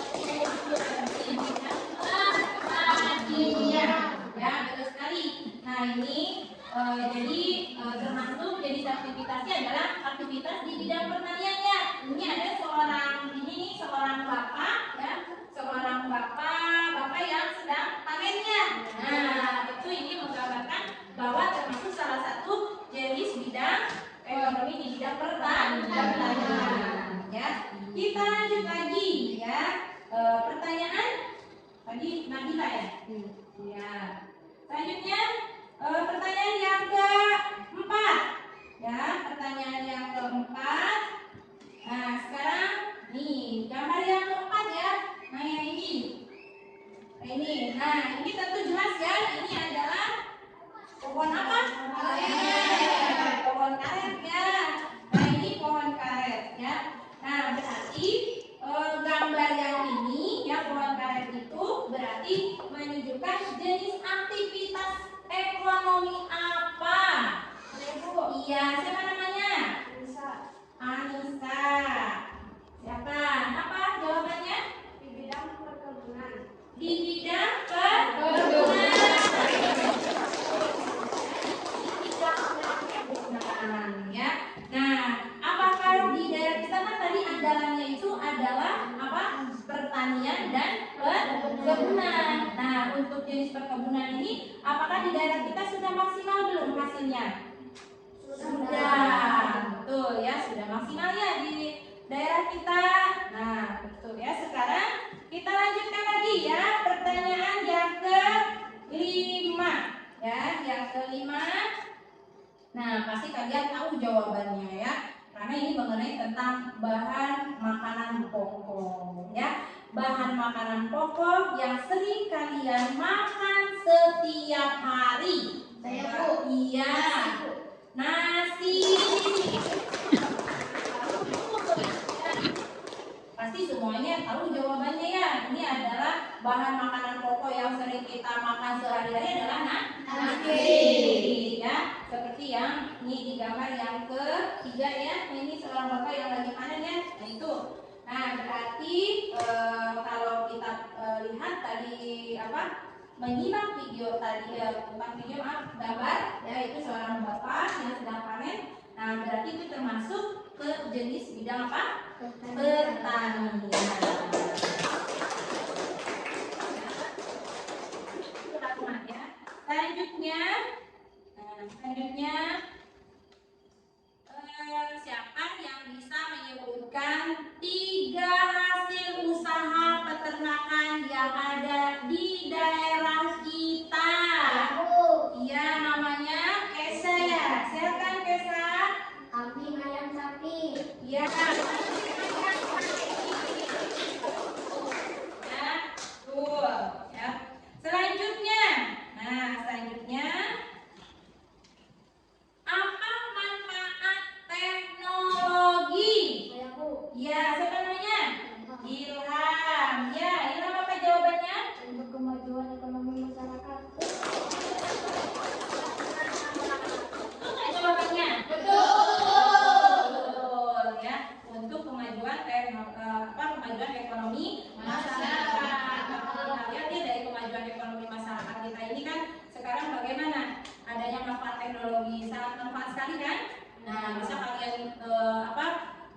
Di bidang pertanian. Ya, betul sekali. Nah, ini jadi termasuk jenis aktivitasnya adalah aktivitas di bidang pertanian ya. Ini ada seorang bapak ya, seorang bapak yang sedang panennya. Nah, itu ini menggambarkan bahwa termasuk salah satu jenis bidang ekonomi di bidang pertanian ya. Kita lanjut lagi ya. Pertanyaan tadi Nabila ya. Ya. Selanjutnya pertanyaan yang keempat ya, pertanyaan yang keempat. Nah, sekarang nih gambar yang keempat ya. Nah, yang ini. Nah, ini tentu jelas ya, ini adalah pohon apa? Karet. Pohon karet ya. Nah, ini pohon karet ya. Nah, berarti gambar yang ini ya, pohon karet itu berarti menunjukkan jenis aktivitas ekonomi apa? Iya, siapa namanya? Anissa. Siapa? Apa jawabannya? Di bidang perkebunan. Di bidang perkebunan. Ya. Nah, apakah di daerah kita kan tadi andalannya itu adalah apa? Pertanian dan perkebunan. Nah, untuk jenis perkebunan ini, apakah di daerah kita sudah maksimal belum hasilnya? Sudah, betul ya, sudah maksimal. kita. Nah, betul ya. Sekarang kita lanjutkan lagi ya. Pertanyaan yang kelima. Ya, yang kelima. Nah, pasti kalian tahu jawabannya ya. Karena ini mengenai tentang bahan makanan pokok ya. Bahan makanan pokok yang sering kalian makan setiap hari. Saya, Bu. Iya. Nasi. Pasti semuanya tahu jawabannya ya. Ini adalah bahan makanan pokok yang sering kita makan sehari-hari adalah nasi. Ya, seperti yang ini di gambar yang ketiga ya. Ini seorang bapak yang lagi panen ya. Nah itu. Nah berarti kalau kita lihat tadi menyimak video tadi bukan video gambar ya, itu seorang bapak yang sedang panen. Nah berarti itu termasuk ke jenis bidang apa? Pertanian. Ya. Selanjutnya siapa yang bisa menyebutkan 3 hasil usaha peternakan yang ada di daerah kita? Iya, namanya Kesa ya. Silakan Kesa. Kambing, ayam, sapi. Iya. Ya, betul. Ya. Selanjutnya, apa manfaat teknologi? Saya, Bu. Ya, siapa namanya? Ilham. Ya, Ilham apa jawabannya? Untuk kemajuan ekonomi masyarakat. Betul nggak jawabannya? Betul ya. Untuk kemajuan kemajuan ekonomi masyarakat. Kalau kita lihat ya dari kemajuan ekonomi masyarakat kita ini kan sekarang bagaimana? Adanya manfaat teknologi sangat manfaat sekali kan? Nah, bisa kalian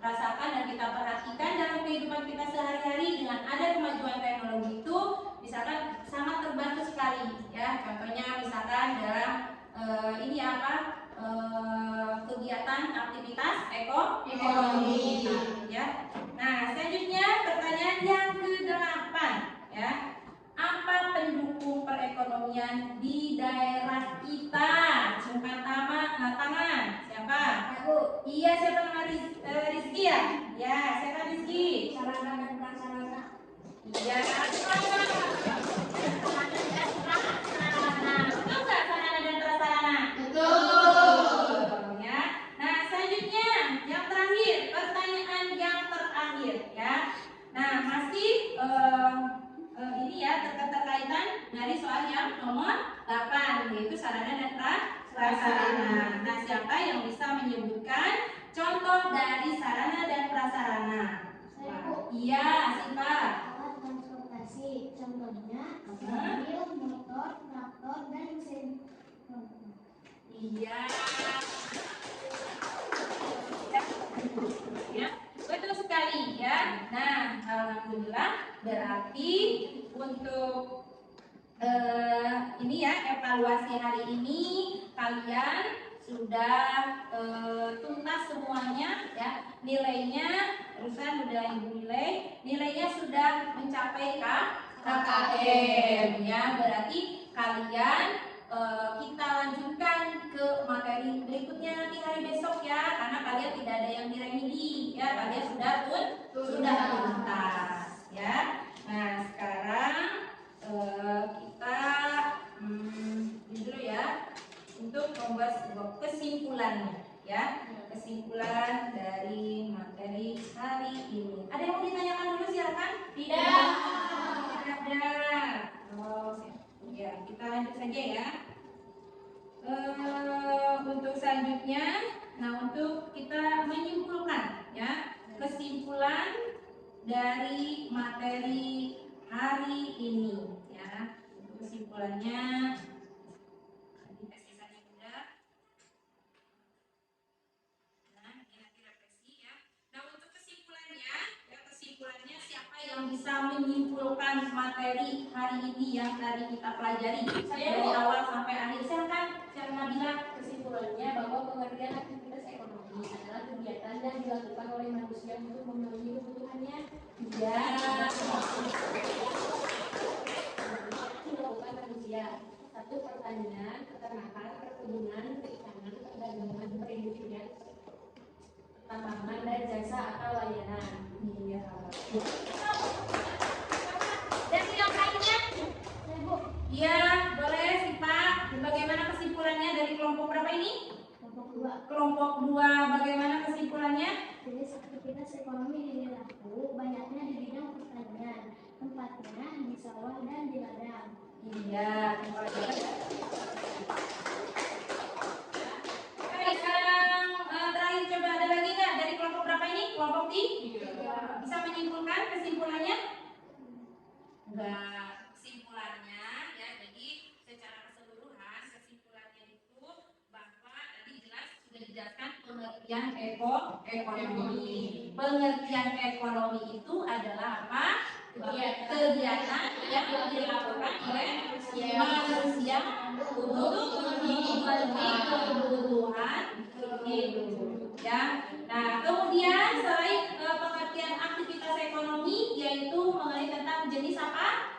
rasakan dan kita perhatikan dalam kehidupan kita sehari-hari dengan ada kemajuan teknologi itu misalkan sangat terbantu sekali ya. Contohnya misalkan dalam kegiatan aktivitas ekonomi ya. Nah, selanjutnya pertanyaan yang ke-8 ya. Apa pendukung perekonomian di daerah kita? Angkat tangan. Siapa? Aku. Iya, siapa nama Rizky ya? Ya, siapa Rizky? Sarana dan prasarana. Iya. Betul nggak sarana dan prasarana? Betul. Ya. Nah, selanjutnya yang terakhir, pertanyaan yang terakhir ya. Nah, masih ini ya terkaitan dari soal yang nomor 8 yaitu sarana dan prasarana. Nah, siapa yang bisa menyebutkan contoh dari sarana dan prasarana? Saya, Bu. Iya, siapa? Alat transportasi. Contohnya mobil, motor, traktor, dan mesin. Iya. Ya, betul sekali ya. Nah, alhamdulillah berarti untuk ini ya evaluasi hari ini kalian sudah tuntas semuanya ya. Nilainya urusan udah ibu nilainya sudah mencapai KKM ya. Berarti kalian kita lanjutkan ke materi berikutnya nanti hari besok ya, karena kalian tidak ada yang diremedi ya, kalian sudah tuntas ya. Nah sekarang kita ini dulu ya untuk membuat sebuah kesimpulannya ya, kesimpulan dari materi hari ini. Ada yang mau ditanyakan dulu silakan? Tidak ada. Oh, ya kita lanjut saja ya. Untuk selanjutnya, nah untuk kita menyimpulkan ya kesimpulan dari materi hari ini ya. Untuk kesimpulannya dikasih saja bunda. Nah ini nanti refleksi ya. Nah untuk kesimpulannya siapa yang bisa menyimpulkan materi hari ini yang tadi kita pelajari dari awal sampai akhir? Silakan, siapa Nabila? Kesimpulannya bahwa pengertian aktivitas ekonomi adalah kegiatan yang dilakukan oleh manusia untuk memenuhi pertanyaannya. Ya. Dilakukan manusia. 1. Pertanian, peternakan, perkebunan, perikanan, perdagangan, perindustrian, tambangan, dan jasa atau layanan. Iya. Dan yang lainnya? Ibu, Iya, boleh sih Pak. Bagaimana kesimpulannya dari kelompok berapa ini? kelompok 2. Kelompok 2, bagaimana kesimpulannya? Jenis aktivitas ekonomi di wilayahku banyaknya di bidang pertanian, tempatnya di sawah dan di ladang. Iya, yang terakhir coba ada lagi nggak dari kelompok berapa ini? Kelompok 3. Bisa menyimpulkan kesimpulannya? Enggak. Kesimpulannya ya, jadi secara keseluruhan kesimpulannya itu bahwa tadi jelas sudah dijelaskan pengertian ekonomi. Pengertian ekonomi itu adalah apa? Kegiatan yang dilakukan oleh manusia untuk memenuhi kebutuhan hidup. Ya. Nah, kemudian selain pengertian aktivitas ekonomi, yaitu mengenai tentang jenis apa?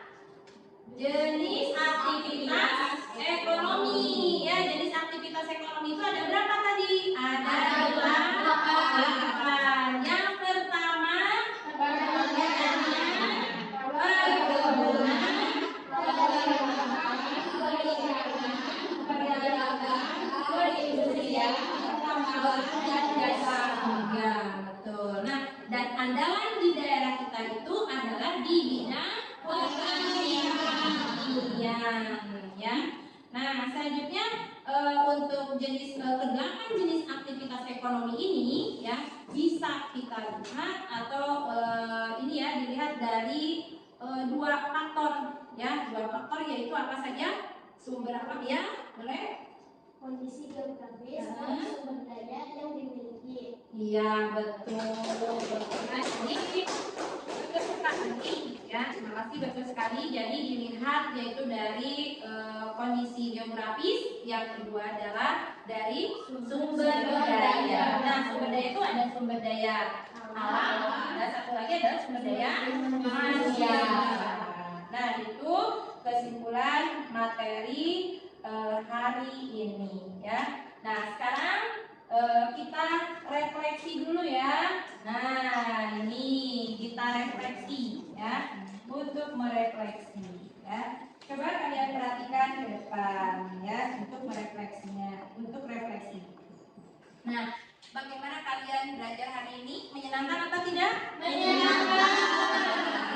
Jenis aktivitas ekonomi. Ya, jenis aktivitas ekonomi itu ada berapa tadi? Ada 8. Yang pertama, betul. Nah, dan andalan di daerah kita itu adalah di bidang pertanian, ya. Nah, selanjutnya untuk jenis ke-8 jenis aktivitas ekonomi ini, ya, bisa kita lihat atau ini ya dilihat dari 2 faktor, ya, 2 faktor yaitu apa saja? Sumber apa ya? Boleh? Kondisi geografis dan sumber daya yang dimiliki. Iya, betul. Nah, ini betul sekali, ya. Terima kasih, betul sekali. Jadi dilihat yaitu dari kondisi geografis, yang kedua adalah dari sumber daya. Nah, sumber daya itu ada sumber daya alam, dan satu lagi adalah sumber daya manusia. Nah, itu kesimpulan materi hari ini, ya. Nah, sekarang kita refleksi dulu ya. Nah, ini kita refleksi ya, untuk merefleksi ya. Coba kalian perhatikan ke depan ya, untuk merefleksinya, untuk refleksi. Nah, bagaimana kalian belajar hari ini? Menyenangkan atau tidak? Menyenangkan.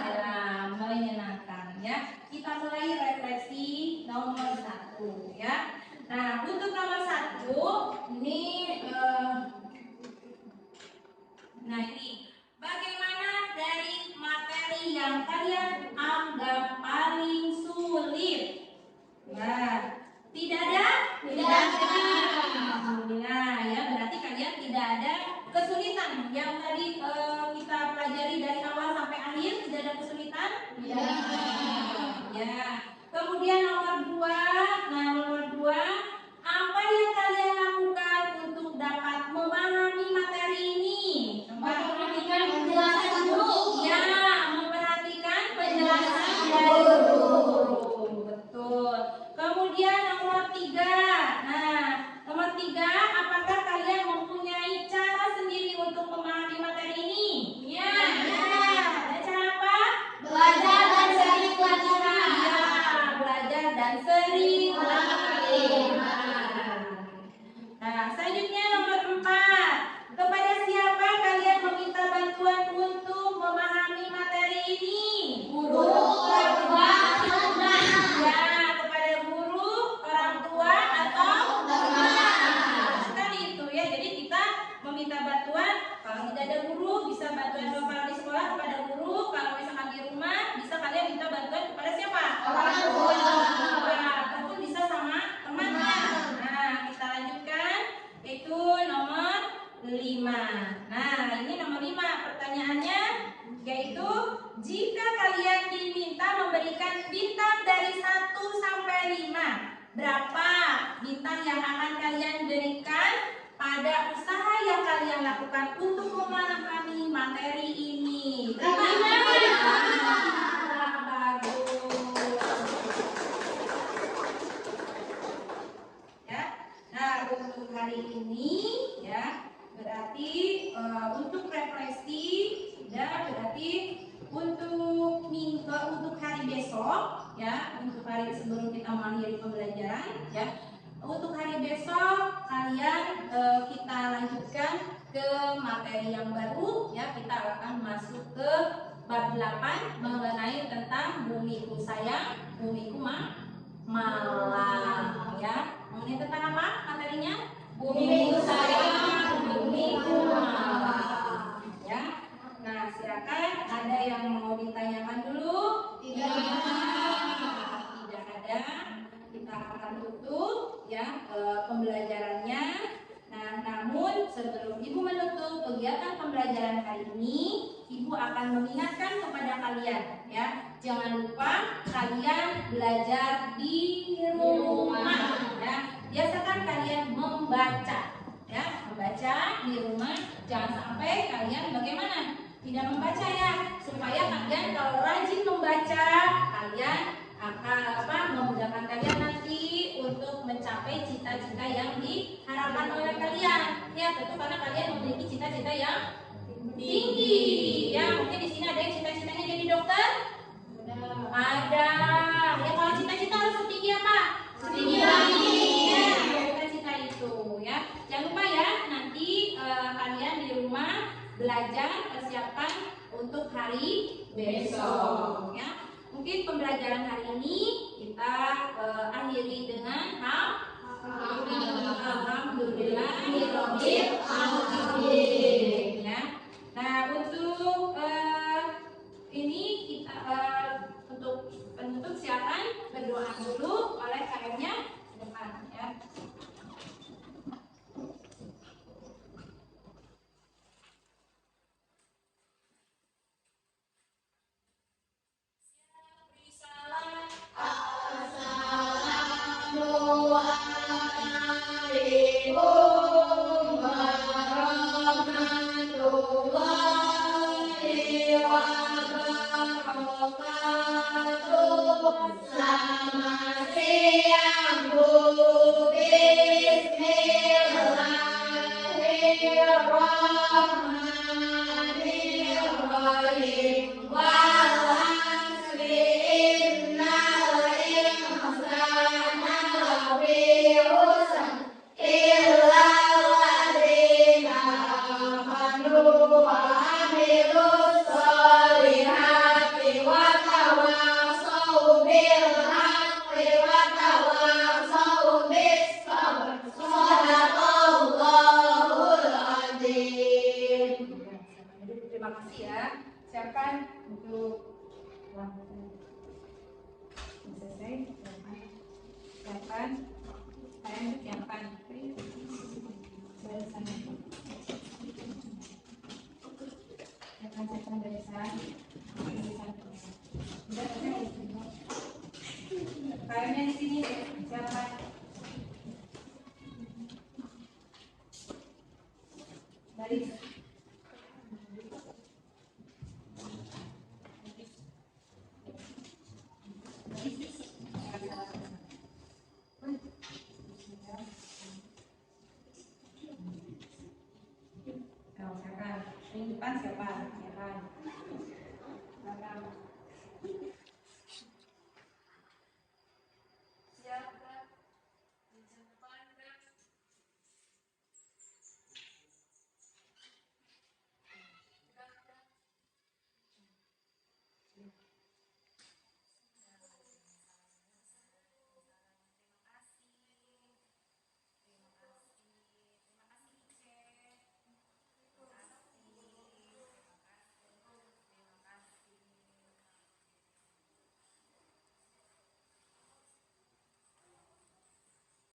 Ya, menyenangkan ya. Kita mulai refleksi nomor 1 ya. Nah, untuk nomor 1 ini nah ini bagaimana dari materi yang kalian anggap paling sulit? Nah, tidak ada? Tidak ada. Alhamdulillah ya, berarti kalian tidak ada kesulitan yang tadi kita pelajari dari awal sampai akhir, tidak ada kesulitan? Tidak. Ya. Kemudian nomor 2, nah nomor 2, apa yang kalian lakukan untuk dapat memahami materi ini? Memperhatikan penjelasan guru. Ya, memperhatikan penjelasan dari guru. Betul. Kemudian nomor 3. Nah, nomor 3, apakah kalian mempunyai cara sendiri untuk memahami materi ini? Ya. Ada cara apa? Belajar dan sering latihan. Ya, belajar dan sering latihan. Nah, selanjutnya nomor 4. Kepada siapa kalian meminta bantuan untuk memahami materi ini? Guru, orang tua, teman. Ya, kepada guru, orang tua, atau teman. Sekali itu ya. Jadi kita meminta bantuan. Kalau tidak ada guru, bisa bantuan kalau di sekolah kepada guru. Kalau misalkan di rumah, bisa kalian minta bantuan kepada siapa? Orang tua. Ataupun bisa sama temannya. Nah, kita lanjutkan. Itu nomor 5. Nah, ini nomor 5 pertanyaannya, yaitu jika kalian diminta memberikan bintang dari 1 sampai 5, berapa bintang yang akan kalian berikan pada usaha yang kalian kalian lakukan untuk memahami materi ini? Bagus. Ya. Nah, untuk hari ini ya berarti untuk refleksi sudah, berarti untuk hari besok ya, untuk hari sebelum kita mengakhiri pembelajaran ya. Untuk hari besok kalian kita lanjutkan ke materi yang baru ya. Kita akan masuk ke bab 8 mengenai tentang bumiku sayang, bumiku malang ya. Mengenai tentang apa materinya? Bumiku sayang, bumiku malang ya. Nah, silakan, ada yang mau ditanyakan dulu? Tidak ada. Kita akan tutup ya pembelajarannya. Nah, namun sebelum Ibu menutup kegiatan pembelajaran hari ini, Ibu akan mengingatkan kepada kalian ya, jangan lupa kalian belajar di rumah ya. Biasakan kalian membaca ya, membaca di rumah. Jangan sampai kalian bagaimana? Tidak membaca ya, supaya kalian kalau rajin membaca, kalian akan memudahkan kalian nanti untuk mencapai cita-cita yang diharapkan oleh kalian. Ya, tentu karena kalian memiliki cita-cita yang tinggi. Ya, mungkin di sini ada yang cita-citanya jadi dokter? Ada. Ya, kalau cita-cita harus setinggi apa? Setinggi lagi. Ya, cita-cita itu ya. Jangan lupa ya, nanti kalian di rumah belajar, persiapkan untuk hari besok ya. Mungkin pembelajaran hari ini kita akhiri dengan alhamdulillahirabbil alamin ya. Nah, untuk ini kita untuk penutup silakan berdoa dulu oleh KM-nya di depan ya. Terima kasih ya. Siapkan untuk selesai. Siapkan. Saya siapkan. Siapkan barisan. Kayaknya di sini siapkan. Baris. Siapa? Yang depan siapa? Siapa?